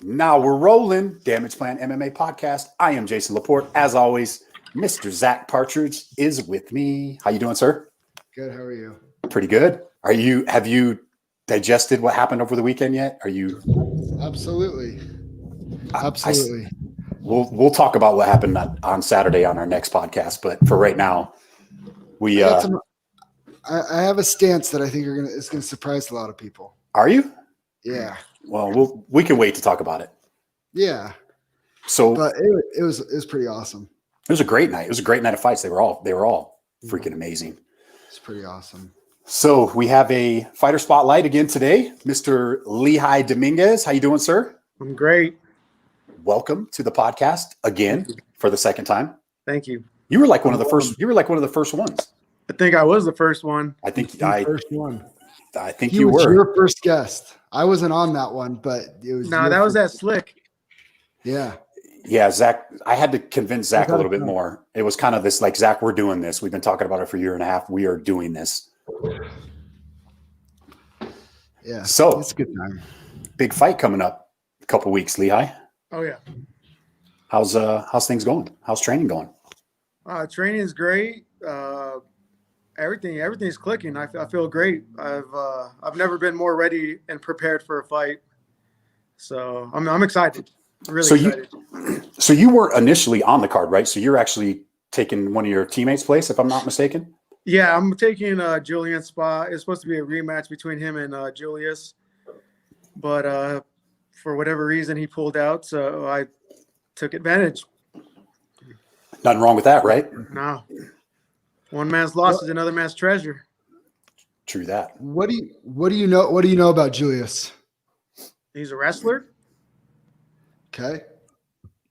Now we're rolling. Damage Plan MMA podcast. I am Jason Laporte. As always, Mr. Zach Partridge is with me. How you doing, sir? Good. How are you? Pretty good. Have you digested what happened over the weekend yet? Are you? Absolutely. Absolutely. We'll talk about what happened on Saturday on our next podcast. But for right now, I have a stance that I think is gonna surprise a lot of people. Are you? Yeah. Well, we can wait to talk about it. Yeah. So, but it was pretty awesome. It was a great night. It was a great night of fights. They were all freaking amazing. It's pretty awesome. So we have a fighter spotlight again today, Mr. Lehi Dominguez. How you doing, sir? I'm great. Welcome to the podcast again for the second time. Thank you. You were like one of the first. You were like one of the first ones. I think I was the first one. I think first one. I think you were your first guest. I wasn't on that one, but it was. No, that was that Slick. Yeah. Yeah, Zach. I had to convince Zach a little bit more. It was kind of this like, Zach, we're doing this. We've been talking about it for a year and a half. We are doing this. Yeah. So it's a good time. Big fight coming up a couple weeks, Lehi. Oh yeah. How's things going? How's training going? Training is great. Everything's clicking. I feel great. I've never been more ready and prepared for a fight. So I'm excited. Really excited. So you weren't initially on the card, right? So you're actually taking one of your teammates' place, if I'm not mistaken. Yeah, I'm taking Julian's spot. It's supposed to be a rematch between him and Julius, but for whatever reason he pulled out, so I took advantage. Nothing wrong with that, right? No. One man's loss is another man's treasure. True that. What do you know about Julius? He's a wrestler. Okay.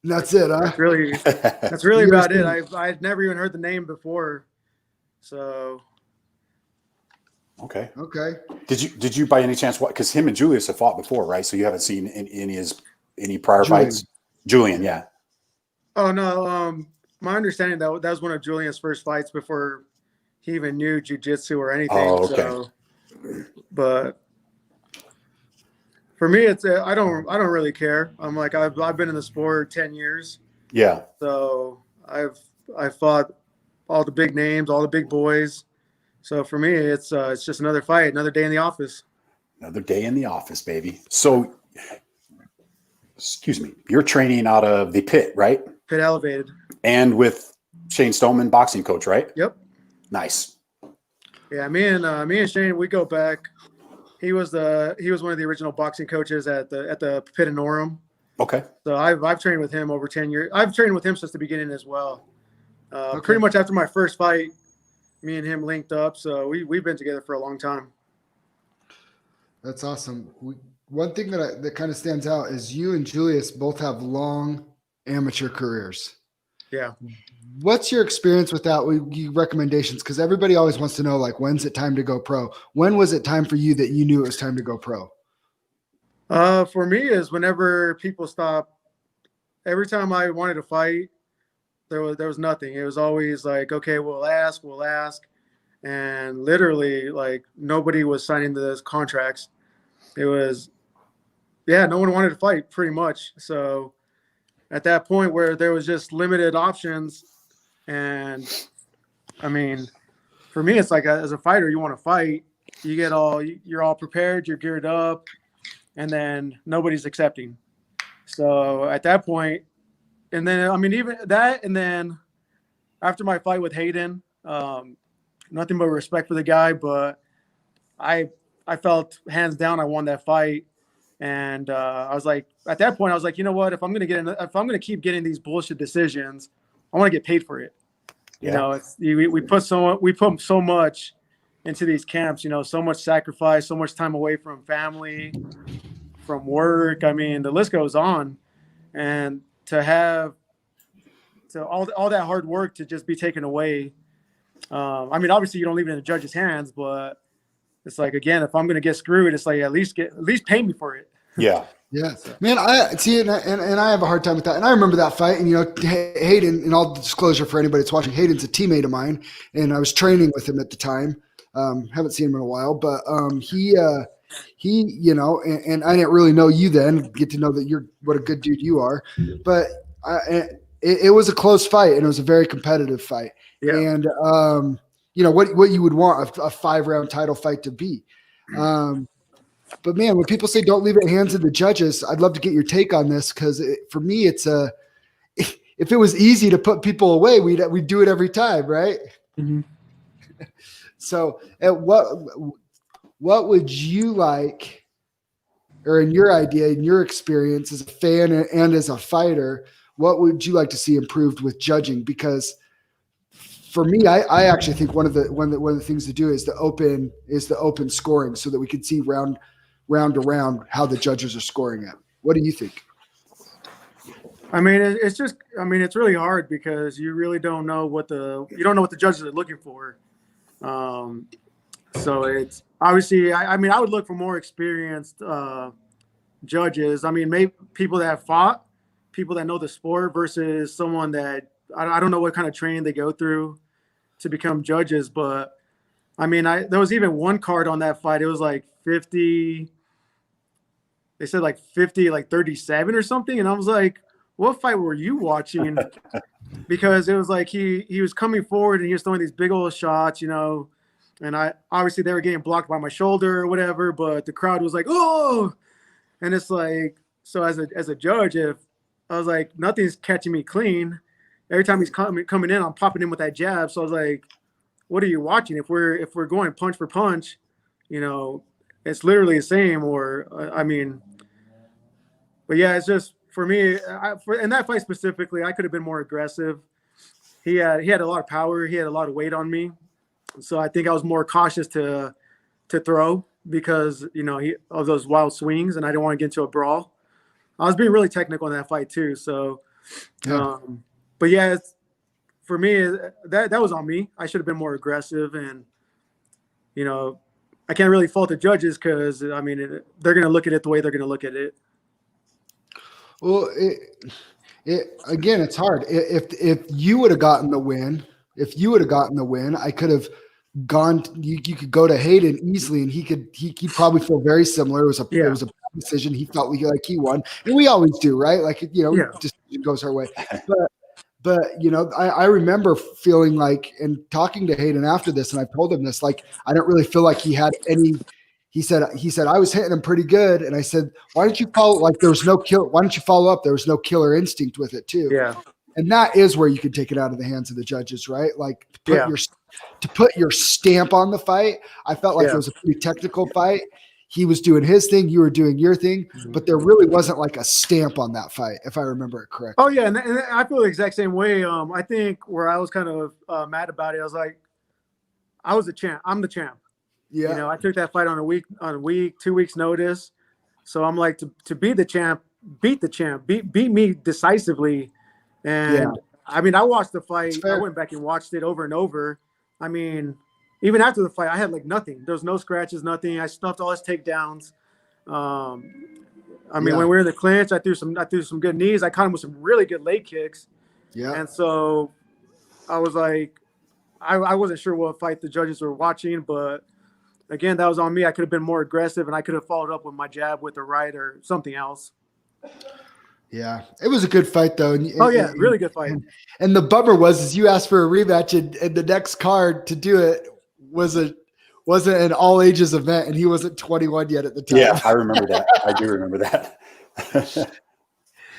That's it, huh? That's really about it. I'd never even heard the name before. So Okay. Did you by any chance because him and Julius have fought before, right? So you haven't seen any prior fights? Julian, yeah. Oh no. My understanding that was one of Julian's first fights before he even knew jiu-jitsu or anything. Oh, okay. So, but for me, it's I don't really care. I'm like I've been in the sport 10 years. Yeah. So I've fought all the big names, all the big boys. So for me, it's just another fight, another day in the office. Another day in the office, baby. So, excuse me, you're training out of the Pit, right? Pit Elevated. And with Shane Stoneman, boxing coach, right? Yep. Nice. Yeah, me and Shane, we go back. He was one of the original boxing coaches at the Pit in Orem. Okay. So I've trained with him over 10 years. I've trained with him since the beginning as well. Pretty much after my first fight, me and him linked up. So we've been together for a long time. That's awesome. One thing that kind of stands out is you and Julius both have long amateur careers. Yeah. What's your experience with that? Recommendations, because everybody always wants to know, like, when's it time to go pro? When was it time for you that you knew it was time to go pro? For me is whenever people stop. Every time I wanted to fight, there was nothing. It was always like, okay, we'll ask, and literally like nobody was signing those contracts. It was, yeah, no one wanted to fight pretty much. So at that point where there was just limited options, and I mean, for me, it's like as a fighter, you want to fight, you're all prepared, you're geared up, and then nobody's accepting. So at that point, and then, I mean, even that, and then after my fight with Hayden, nothing but respect for the guy, but I felt hands down I won that fight. And I was like, at that point, I was like, you know what? If I'm gonna keep getting these bullshit decisions, I want to get paid for it. You know, we put so much into these camps. You know, so much sacrifice, so much time away from family, from work. I mean, the list goes on, and to have all that hard work to just be taken away. I mean, obviously, you don't leave it in the judge's hands, but it's like, again, if I'm going to get screwed, it's like at least pay me for it. Yeah. Yeah, man. I see it, and I have a hard time with that. And I remember that fight. And Hayden, and all disclosure for anybody that's watching, Hayden's a teammate of mine, and I was training with him at the time. Haven't seen him in a while, but he he, and I didn't really know you then, get to know that you're what a good dude you are, but it was a close fight and it was a very competitive fight. Yeah. And, what you would want a 5-round title fight to be. But man, when people say don't leave it in the hands of the judges, I'd love to get your take on this because for me, if it was easy to put people away, we'd do it every time, right? Mm-hmm. So, what would you like, or in your idea, in your experience as a fan and as a fighter, what would you like to see improved with judging? Because for me, I actually think one of the things to do is the open scoring so that we can see round to round how the judges are scoring it. What do you think? I mean, it's really hard because you really don't know what the judges are looking for. So it's obviously, I would look for more experienced judges. I mean, maybe people that have fought, people that know the sport versus someone that I don't know what kind of training they go through to become judges. But I mean, there was even one card on that fight. It was like 50. They said like 50, like 37 or something. And I was like, what fight were you watching? Because it was like he was coming forward and he was throwing these big old shots, and obviously they were getting blocked by my shoulder or whatever, but the crowd was like, oh, and it's like, so as a judge, if I was like, nothing's catching me clean, every time he's coming in, I'm popping in with that jab. So I was like, what are you watching? If we're going punch for punch, it's literally the same. Or but yeah, it's just for me. In that fight specifically, I could have been more aggressive. He had a lot of power. He had a lot of weight on me, so I think I was more cautious to throw because of those wild swings, and I didn't want to get into a brawl. I was being really technical in that fight too. So, yeah. But yeah, for me that was on me. I should have been more aggressive, and I can't really fault the judges because they're going to look at it the way they're going to look at it. Well, again, it's hard. If you would have gotten the win, I could have gone. You could go to Hayden easily, and he'd probably feel very similar. It was a bad decision. He felt like he won, and we always do, right? Like decision goes our way. But I remember feeling like, and talking to Hayden after this, and I told him this, like I don't really feel like he had any. He said I was hitting him pretty good, and I said, why don't you follow? Like there was no kill. Why don't you follow up? There was no killer instinct with it too. Yeah, and that is where you could take it out of the hands of the judges, right? Like to put your stamp on the fight. I felt like it was a pretty technical fight. He was doing his thing, you were doing your thing, but there really wasn't like a stamp on that fight, if I remember it correctly. Oh yeah, and I feel the exact same way. I think where I was kind of mad about it, I was like, I was the champ. I'm the champ. Yeah. I took that fight on a week, 2 weeks notice. So I'm like, to be the champ, beat the champ, beat me decisively. And I watched the fight. I went back and watched it over and over. I mean, even after the fight, I had like nothing. There was no scratches, nothing. I stuffed all his takedowns. When we were in the clinch, I threw some good knees. I caught him with some really good leg kicks. Yeah. And so I was like, I wasn't sure what fight the judges were watching, but again, that was on me. I could have been more aggressive, and I could have followed up with my jab with the right or something else. Yeah, it was a good fight, though. Really good fight. And the bummer was you asked for a rematch, and the next card to do it wasn't an all ages event, and he wasn't 21 yet at the time. Yeah, I remember that. I do remember that.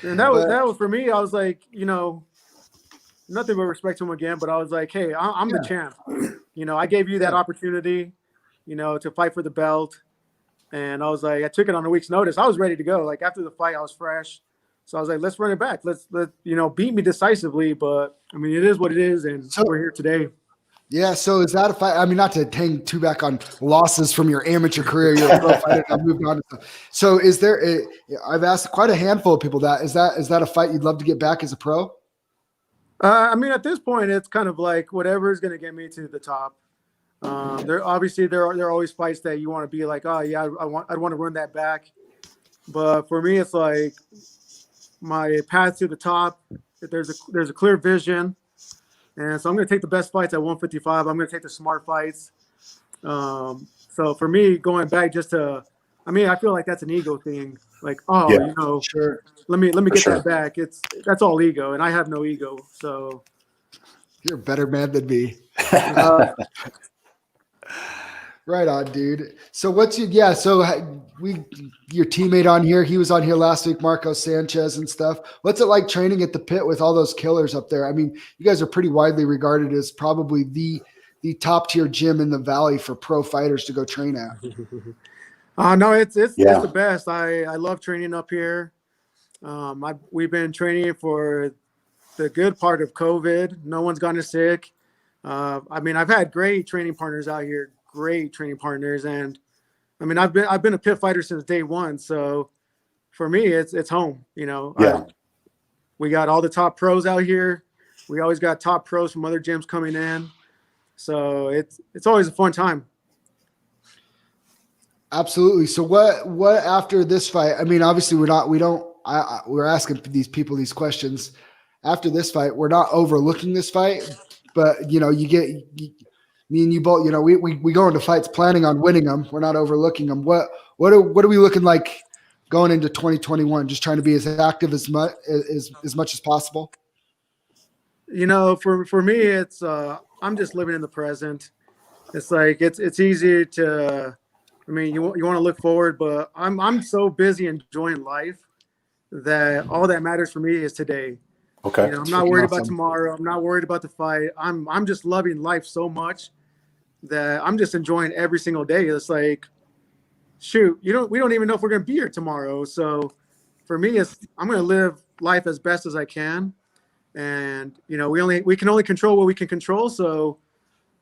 And that was for me. I was like, nothing but respect to him again. But I was like, hey, I'm the champ. I gave you that opportunity, to fight for the belt. And I was like, I took it on a week's notice. I was ready to go. Like after the fight, I was fresh. So I was like, let's run it back. Let's beat me decisively. But it is what it is. And we're here today. Yeah. So is that a fight? Not to hang too back on losses from your amateur career. You're a pro fighter. I moved on. So is there I've asked quite a handful of people that, is that a fight you'd love to get back as a pro? At this point, it's kind of like whatever is going to get me to the top. There are always fights that you want to be like, oh yeah, I'd want to run that back. But for me, it's like my path to the top. There's a clear vision, and so I'm going to take the best fights at 155. I'm going to take the smart fights. So for me, going back just to I mean, I feel like that's an ego thing. Like, oh, Yeah. Sure. let me get sure. that back. That's all ego, and I have no ego. So You're a better man than me. Right on, dude. So your teammate on here, he was on here last week, Marco Sanchez and stuff. What's it like training at the pit with all those killers up there? I mean, you guys are pretty widely regarded as probably the top tier gym in the valley for pro fighters to go train at. no, it's Yeah. the best. I love training up here. We've been training for the good part of COVID. No one's gotten sick. I mean, I've had great training partners out here, great training partners, and I mean, I've been a pit fighter since day one. So for me, it's home. You know, Yeah. we got all the top pros out here. We always got top pros from other gyms coming in. So it's always a fun time. Absolutely. So what after this fight? I mean, obviously we're asking these people these questions after this fight. We're not overlooking this fight, but me and you both, we go into fights planning on winning them. We're not overlooking them. What are we looking like going into 2021? Just trying to be as active as much as possible. You know, for me, it's I'm just living in the present. It's like it's easy to. I mean, you want to look forward, but I'm so busy enjoying life that all that matters for me is today. Okay. You know, I'm not worried about Awesome. tomorrow. I'm not worried about the fight. I'm just loving life so much that I'm just enjoying every single day. It's like, shoot, we don't even know if we're gonna be here tomorrow. So for me, I'm gonna live life as best as I can. And we can only control what we can control. So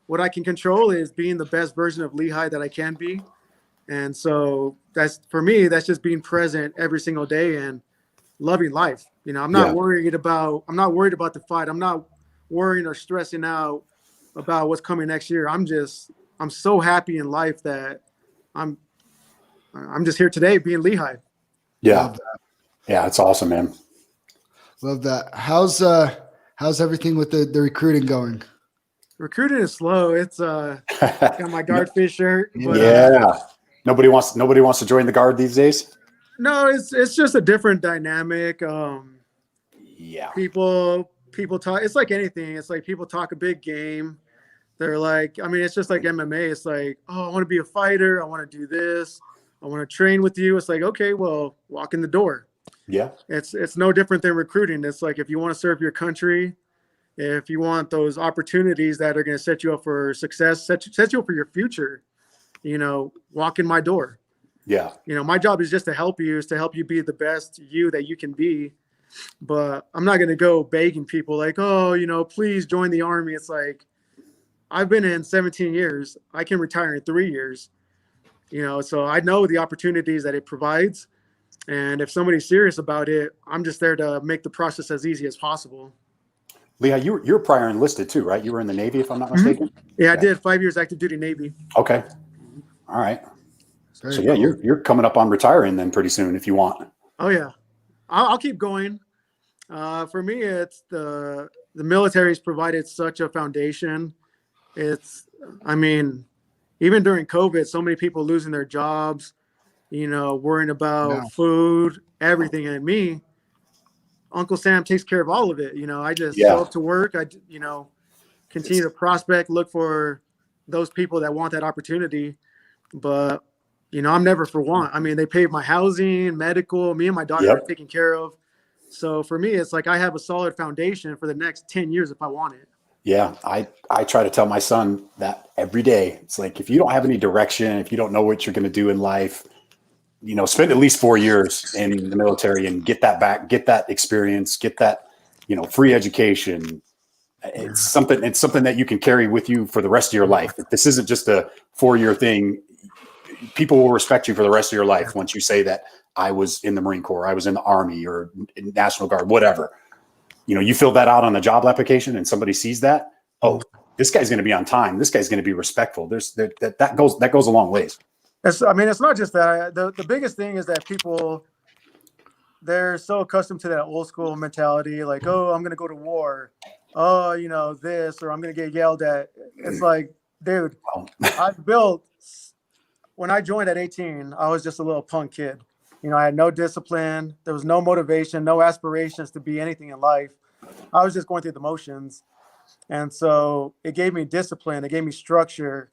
what I can control is being the best version of Lehi that I can be. And so for me, that's just being present every single day and loving life. You know, I'm not worried about the fight. I'm not worrying or stressing out about what's coming next year. I'm so happy in life that I'm just here today being Lehi. Yeah. Yeah. It's awesome, man. Love that. How's everything with the recruiting going? Recruiting is slow. It's got my guardfish shirt. But, yeah. Nobody wants to join the guard these days. No, it's just a different dynamic. Yeah. People talk. It's like anything. It's like people talk a big game. They're like, I mean, it's just like MMA. It's like, oh, I want to be a fighter. I want to do this. I want to train with you. It's like, okay, well, walk in the door. Yeah. It's no different than recruiting. It's like if you want to serve your country, if you want those opportunities that are going to set you up for success, set you up for your future, walk in my door. Yeah. My job is just to help you, be the best you that you can be. But I'm not going to go begging people like, oh, please join the Army. It's like, I've been in 17 years. I can retire in 3 years. So I know the opportunities that it provides. And if somebody's serious about it, I'm just there to make the process as easy as possible. Lehi, you're prior enlisted too, right? You were in the Navy, if I'm not mistaken. Yeah, I did 5 years active duty Navy. Okay. All right. Very So yeah, cool. you're coming up on retiring then pretty soon if you want. Oh yeah, I'll keep going. For me, it's the military's provided such a foundation. I mean, even during COVID, so many people losing their jobs, worrying about food, everything. And me, Uncle Sam takes care of all of it. I just show up to work. I continue to prospect, look for those people that want that opportunity. But I'm never for want. I mean, they pay my housing, medical, me and my daughter are taken care of. So for me, it's like I have a solid foundation for the next 10 years if I want it. Yeah, I try to tell my son that every day. It's like, if you don't have any direction, if you don't know what you're going to do in life, spend at least 4 years in the military and get that back, get that experience, get that, free education. It's something that you can carry with you for the rest of your life. This isn't just a 4-year thing. People will respect you for the rest of your life once you say that I was in the Marine Corps, I was in the Army or National Guard, whatever. You fill that out on a job application and somebody sees that. Oh, this guy's going to be on time. This guy's going to be respectful. That goes a long ways. It's not just that. The biggest thing is that people, they're so accustomed to that old school mentality. Like, oh, I'm going to go to war. Oh, this, or I'm going to get yelled at. It's like, dude, I've built when I joined at 18, I was just a little punk kid. You know, I had no discipline. There was no motivation, no aspirations to be anything in life. I was just going through the motions. And so it gave me discipline. It gave me structure.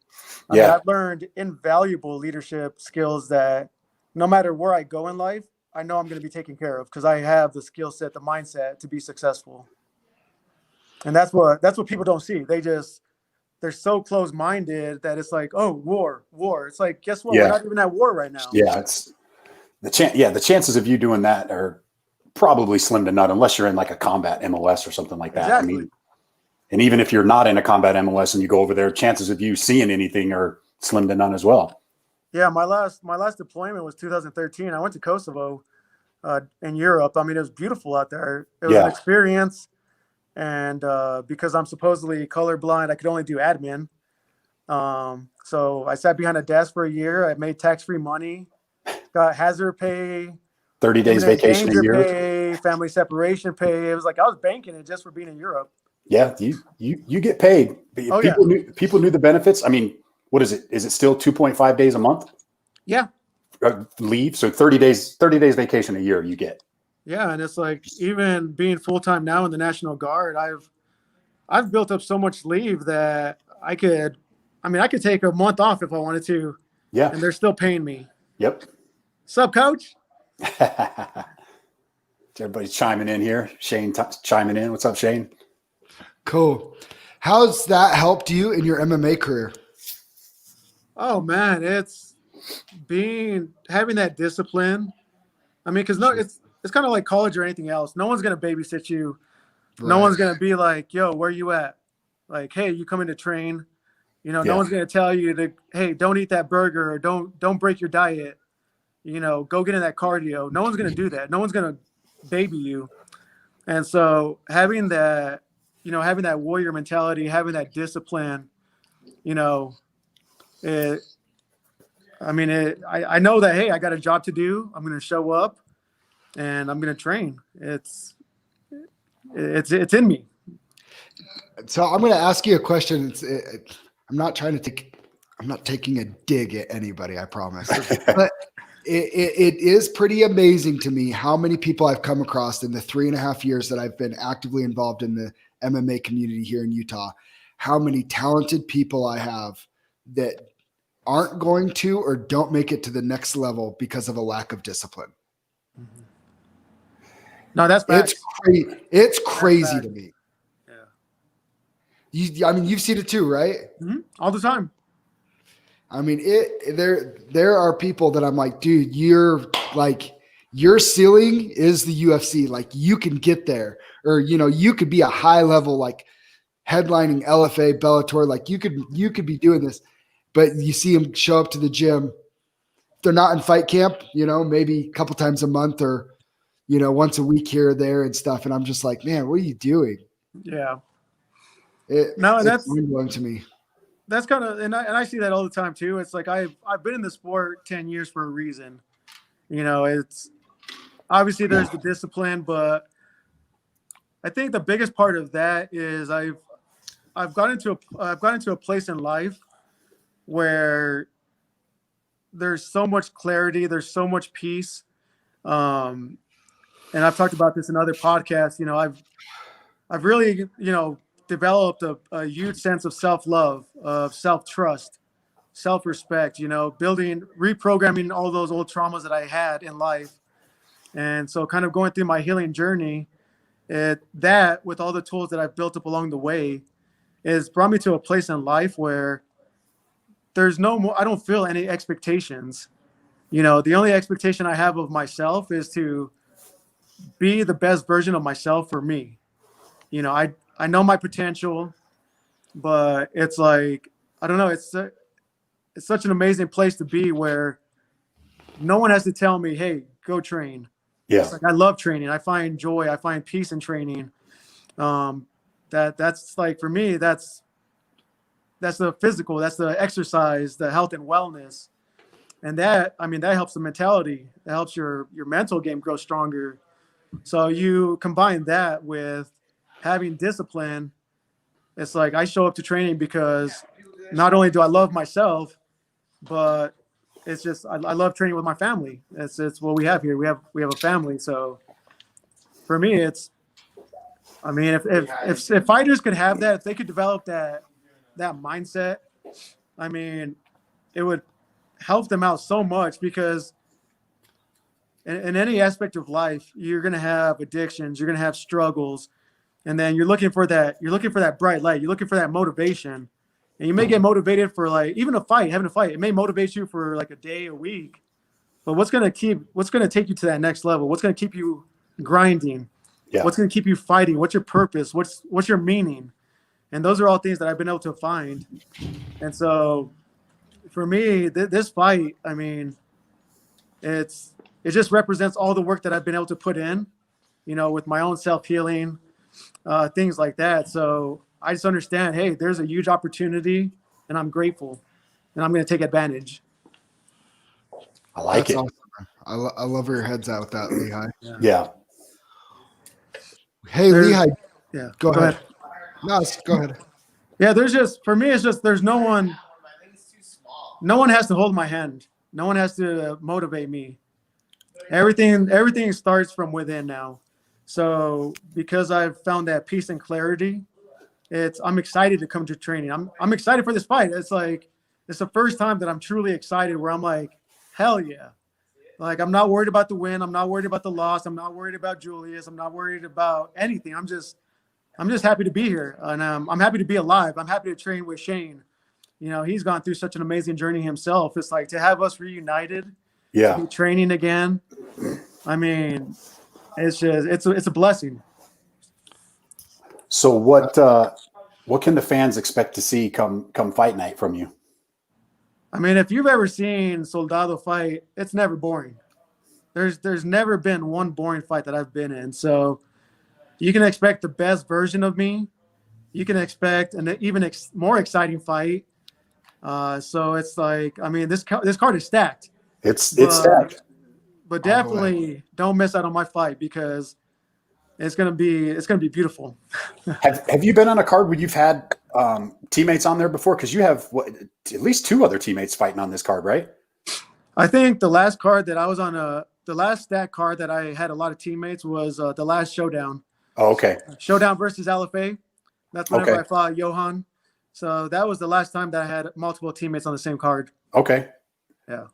I mean, I've learned invaluable leadership skills that no matter where I go in life, I know I'm going to be taken care of because I have the skill set, the mindset to be successful. And that's what people don't see. They're so close-minded that it's like, oh, war. It's like, guess what? We're not even at war right now. Yeah, it's the chances of you doing that are probably slim to none unless you're in like a combat MLS or something like that. Exactly. I mean, and even if you're not in a combat MLS and you go over there, chances of you seeing anything are slim to none as well. Yeah, my last deployment was 2013. I went to Kosovo in Europe. I mean, it was beautiful out there. It was an experience. And because I'm supposedly colorblind, I could only do admin. So I sat behind a desk for a year. I made tax-free money, got hazard pay, 30 days vacation a year, pay, family separation pay. It was like I was banking it just for being in Europe. Yeah, you get paid. People knew the benefits. I mean, what is it? Is it still 2.5 days a month? Yeah. Leave. So 30 days vacation a year you get. Yeah, and it's like even being full-time now in the National Guard, I've built up so much leave that I could take a month off if I wanted to. Yeah. And they're still paying me. Yep. Sup, coach? Everybody's chiming in here. Shane chiming in. What's up, Shane? Cool. How's that helped you in your MMA career? Oh man, it's having that discipline. I mean, because it's kind of like college or anything else. No one's gonna babysit you. Right. No one's gonna be like, "Yo, where you at?" Like, "Hey, you coming to train?" You know, no one's gonna tell you to, "Hey, don't eat that burger," or "Don't break your diet." You know, go get in that cardio. No one's gonna do that. No one's gonna baby you. And so having that warrior mentality, having that discipline, you know, I know that, hey, I got a job to do. I'm going to show up and I'm going to train. It's in me. So I'm going to ask you a question. I'm not taking a dig at anybody, I promise. But it is pretty amazing to me how many people I've come across in the 3.5 years that I've been actively involved in the MMA community here in Utah, how many talented people I have that aren't going to or don't make it to the next level because of a lack of discipline. No, that's bad. It's crazy to me. Yeah. You've seen it too, right? Mm-hmm. All the time. I mean, there are people that I'm like, dude, your ceiling is the UFC. Like you can get there, or, you know, you could be a high level, like headlining LFA, Bellator. Like you could be doing this, but you see them show up to the gym. They're not in fight camp, you know, maybe a couple times a month or, you know, once a week here or there and stuff. And I'm just like, man, what are you doing? Yeah. That's mind-blowing to me. That's kind of, and I see that all the time too. It's like I've been in the sport 10 years for a reason. You know, it's obviously there's the discipline, but I think the biggest part of that is I've gotten into a place in life where there's so much clarity, there's so much peace, and I've talked about this in other podcasts. You know, I've really, you know, developed a huge sense of self-love, of self-trust, self-respect, you know, reprogramming all those old traumas that I had in life. And so kind of going through my healing journey, that with all the tools that I've built up along the way is brought me to a place in life where there's no more, I don't feel any expectations. You know, the only expectation I have of myself is to be the best version of myself for me. You know, I know my potential, but it's like, I don't know. It's such an amazing place to be where no one has to tell me, hey, go train. Yeah. It's like, I love training. I find joy. I find peace in training. That's like, for me, that's the physical, that's the exercise, the health and wellness. And that helps the mentality. That helps your mental game grow stronger. So you combine that with having discipline. It's like I show up to training because not only do I love myself, but it's just I love training with my family. It's what we have here. We have a family. So for me, it's, I mean, if fighters could have that, if they could develop that mindset, I mean, it would help them out so much, because in any aspect of life, you're going to have addictions, you're going to have struggles, and then you're looking for that bright light, you're looking for that motivation, and you may get motivated for like even having a fight. It may motivate you for like a day, a week, but what's going to take you to that next level? What's going to keep you grinding? Yeah. What's going to keep you fighting? What's your purpose? What's your meaning? And those are all things that I've been able to find. And so for me, this fight, I mean, it just represents all the work that I've been able to put in, with my own self-healing, things like that. So I just understand, hey, there's a huge opportunity, and I'm grateful, and I'm going to take advantage. I like That's it. awesome. I love where your head's at with that, Lehi. Yeah. Hey, Lehi. Yeah. Go ahead. No, go ahead. Yeah, for me, it's just there's no one has to hold my hand. No one has to motivate me. Everything starts from within now. So because I've found that peace and clarity, I'm excited to come to training. I'm excited for this fight. It's like, it's the first time that I'm truly excited, where I'm like, hell yeah. Like, I'm not worried about the win. I'm not worried about the loss. I'm not worried about Julius. I'm not worried about anything. I'm just happy to be here. And I'm happy to be alive. I'm happy to train with Shane. He's gone through such an amazing journey himself. It's like, to have us reunited, Yeah. to be training again. I mean, it's a blessing. So what can the fans expect to see come fight night from you? I mean, if you've ever seen Soldado fight, it's never boring. There's never been one boring fight that I've been in. So you can expect the best version of me. You can expect an even more exciting fight. So it's like, I mean, this card is stacked. It's stacked. But definitely don't miss out on my fight, because it's gonna be beautiful. Have you been on a card where you've had teammates on there before? Because you have at least 2 other teammates fighting on this card, right? I think the last card that I was on, the last stat card that I had a lot of teammates was the last Showdown. Oh, okay. Showdown versus LFA. That's whenever I fought Johan. So that was the last time that I had multiple teammates on the same card. Okay. Yeah.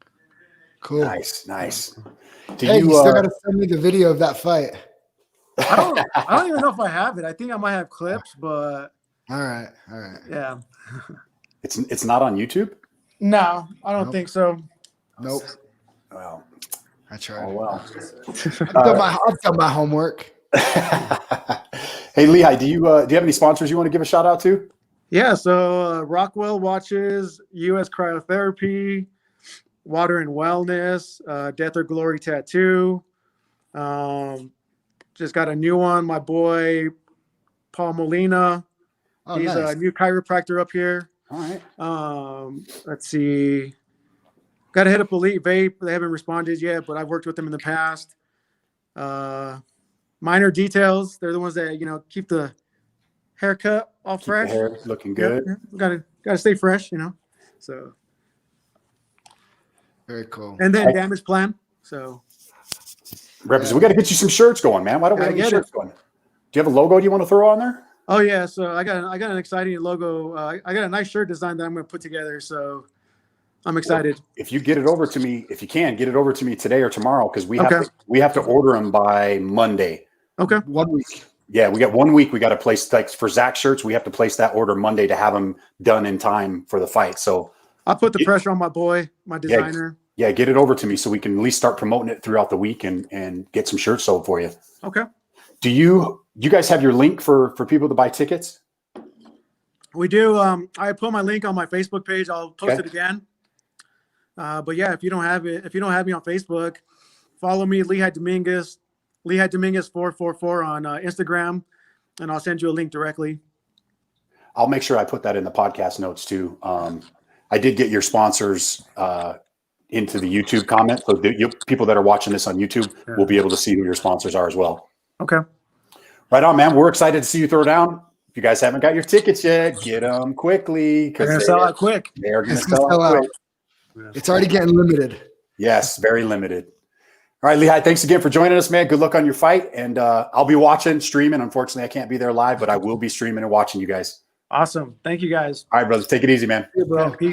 Cool. Nice. You still got to send me the video of that fight. I don't even know if I have it. I think I might have clips, but all right. Yeah. It's not on YouTube? No, I don't think so. Nope. Well, I tried. Oh well. I've done my homework. Hey, Lehi, do you have any sponsors you want to give a shout out to? Yeah, so Rockwell Watches, US Cryotherapy, Water and Wellness, Death or Glory Tattoo. Just got a new one. My boy Paul Molina. Oh, He's nice. a new chiropractor up here. All right. Let's see. Got to hit up Elite Vape. They haven't responded yet, but I've worked with them in the past. Minor Details. They're the ones that keep the haircut all Keep fresh. the hair looking good. Yeah. Gotta stay fresh, So. Very cool. And then Damage Plan. So. We got to get you some shirts going, man. Why don't we have any shirts going? Do you have a logo you want to throw on there? Oh yeah, so I got an exciting logo. I got a nice shirt design that I'm going to put together. So I'm excited. Well, if you get it over to me, if you can get it over to me today or tomorrow, because we have to order them by Monday. Okay. 1 week. Yeah, we got 1 week. We got to place, like for Zach shirts, we have to place that order Monday to have them done in time for the fight. So I'll put the pressure on my boy, my designer. Yeah, get it over to me so we can at least start promoting it throughout the week and get some shirts sold for you. Okay. Do you guys have your link for people to buy tickets? We do. I put my link on my Facebook page. I'll post it again. But yeah, if you don't have me on Facebook, follow me, Lehi Dominguez, Lehi Dominguez 444 on Instagram, and I'll send you a link directly. I'll make sure I put that in the podcast notes too. I did get your sponsors into the YouTube comment, so people that are watching this on YouTube will be able to see who your sponsors are as well. Okay. Right on, man. We're excited to see you throw down. If you guys haven't got your tickets yet, get them quickly. They're going to sell out quick. They're going to sell out quick. It's already getting limited. Yes, very limited. All right, Lehi, thanks again for joining us, man. Good luck on your fight. And I'll be watching, streaming. Unfortunately, I can't be there live, but I will be streaming and watching you guys. Awesome. Thank you guys. All right, brothers. Take it easy, man. Hey, bro. Peace.